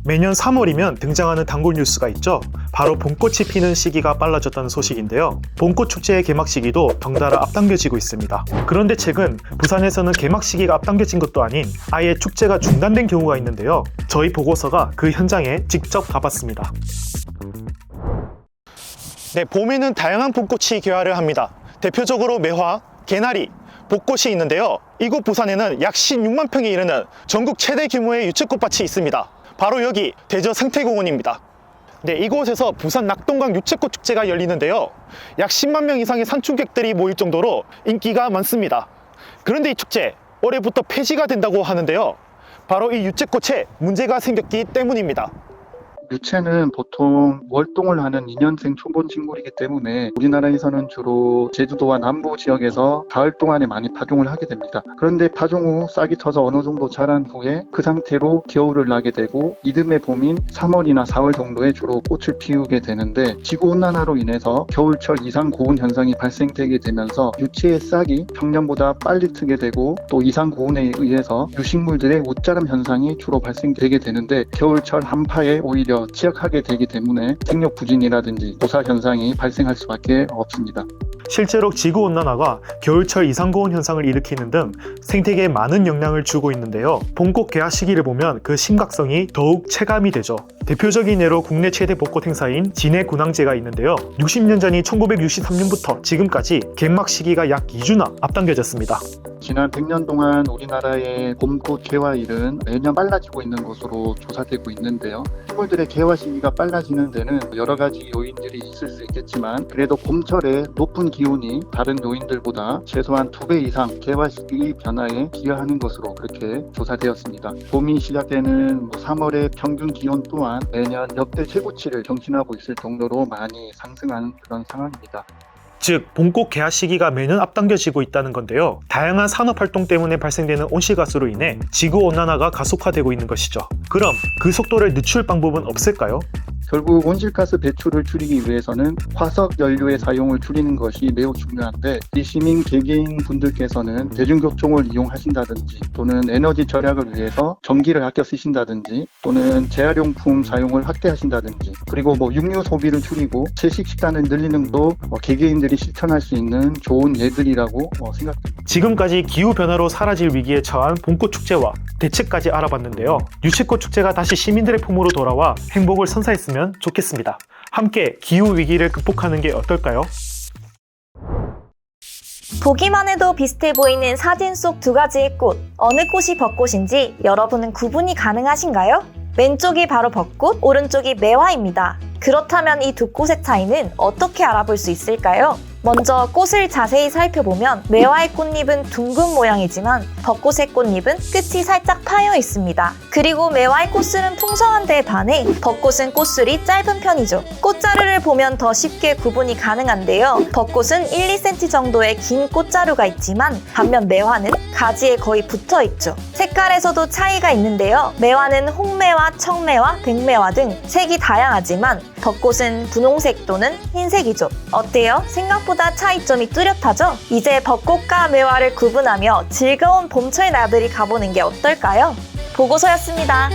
매년 3월이면 등장하는 단골 뉴스가 있죠. 바로 봄꽃이 피는 시기가 빨라졌다는 소식인데요. 봄꽃 축제의 개막 시기도 덩달아 앞당겨지고 있습니다. 그런데 최근 부산에서는 개막 시기가 앞당겨진 것도 아닌 아예 축제가 중단된 경우가 있는데요. 저희 보고서가 그 현장에 직접 가봤습니다. 네, 봄에는 다양한 봄꽃이 개화를 합니다. 대표적으로 매화, 개나리, 벚꽃이 있는데요. 이곳 부산에는 약 16만 평에 이르는 전국 최대 규모의 유채꽃밭이 있습니다. 바로 여기 대저 생태공원입니다. 네, 이곳에서 부산 낙동강 유채꽃 축제가 열리는데요. 약 10만 명 이상의 산책객들이 모일 정도로 인기가 많습니다. 그런데 이 축제 올해부터 폐지가 된다고 하는데요. 바로 이 유채꽃에 문제가 생겼기 때문입니다. 유채는 보통 월동을 하는 2년생 초본 식물이기 때문에 우리나라에서는 주로 제주도와 남부 지역에서 가을 동안에 많이 파종을 하게 됩니다. 그런데 파종 후 싹이 터서 어느 정도 자란 후에 그 상태로 겨울을 나게 되고 이듬해 봄인 3월이나 4월 정도에 주로 꽃을 피우게 되는데 지구온난화로 인해서 겨울철 이상 고온 현상이 발생되게 되면서 유채의 싹이 평년보다 빨리 트게 되고 또 이상 고온에 의해서 유식물들의 웃자람 현상이 주로 발생되게 되는데 겨울철 한파에 오히려 취약하게 되기 때문에 생력 부진이라든지 고사 현상이 발생할 수밖에 없습니다. 실제로 지구온난화가 겨울철 이상고온 현상을 일으키는 등 생태계에 많은 영향을 주고 있는데요. 봄꽃 개화 시기를 보면 그 심각성이 더욱 체감이 되죠. 대표적인 예로 국내 최대 벚꽃 행사인 진해군항제가 있는데요. 60년 전인 1963년부터 지금까지 개막 시기가 약 2주나 앞당겨졌습니다. 지난 100년 동안 우리나라의 봄꽃 개화일은 매년 빨라지고 있는 것으로 조사되고 있는데요. 식물들의 개화 시기가 빨라지는 데는 여러 가지 요인들이 있을 수 있겠지만 그래도 봄철에 높은 기온이 다른 요인들보다 최소한 2배 이상 개화 시기 변화에 기여하는 것으로 그렇게 조사되었습니다. 봄이 시작되는 3월의 평균 기온 또한 매년 역대 최고치를 경신하고 있을 정도로 많이 상승하는 그런 상황입니다. 즉, 봄꽃 개화 시기가 매년 앞당겨지고 있다는 건데요. 다양한 산업활동 때문에 발생되는 온실가스로 인해 지구온난화가 가속화되고 있는 것이죠. 그럼 그 속도를 늦출 방법은 없을까요? 결국 온실가스 배출을 줄이기 위해서는 화석 연료의 사용을 줄이는 것이 매우 중요한데 이 시민 개개인 분들께서는 대중교통을 이용하신다든지 또는 에너지 절약을 위해서 전기를 아껴 쓰신다든지 또는 재활용품 사용을 확대하신다든지 그리고 육류 소비를 줄이고 채식 식단을 늘리는 것도 개개인들이 실천할 수 있는 좋은 예들이라고 생각합니다. 지금까지 기후변화로 사라질 위기에 처한 봄꽃 축제와 대책까지 알아봤는데요. 유채꽃 축제가 다시 시민들의 품으로 돌아와 행복을 선사했으면 좋겠습니다. 함께 기후위기를 극복하는 게 어떨까요? 보기만 해도 비슷해 보이는 사진 속 두 가지의 꽃, 어느 꽃이 벚꽃인지 여러분은 구분이 가능하신가요? 왼쪽이 바로 벚꽃, 오른쪽이 매화입니다. 그렇다면 이 두 꽃의 차이는 어떻게 알아볼 수 있을까요? 먼저 꽃을 자세히 살펴보면 매화의 꽃잎은 둥근 모양이지만 벚꽃의 꽃잎은 끝이 살짝 파여 있습니다. 그리고 매화의 꽃술은 풍성한 데에 반해 벚꽃은 꽃술이 짧은 편이죠. 꽃자루를 보면 더 쉽게 구분이 가능한데요. 벚꽃은 1, 2cm 정도의 긴 꽃자루가 있지만 반면 매화는 가지에 거의 붙어 있죠. 색깔에서도 차이가 있는데요. 매화는 홍매화, 청매화, 백매화 등 색이 다양하지만 벚꽃은 분홍색 또는 흰색이죠. 어때요? 생각보다 차이점이 뚜렷하죠? 이제 벚꽃과 매화를 구분하며 즐거운 봄철 나들이 가보는 게 어떨까요? 보고서였습니다.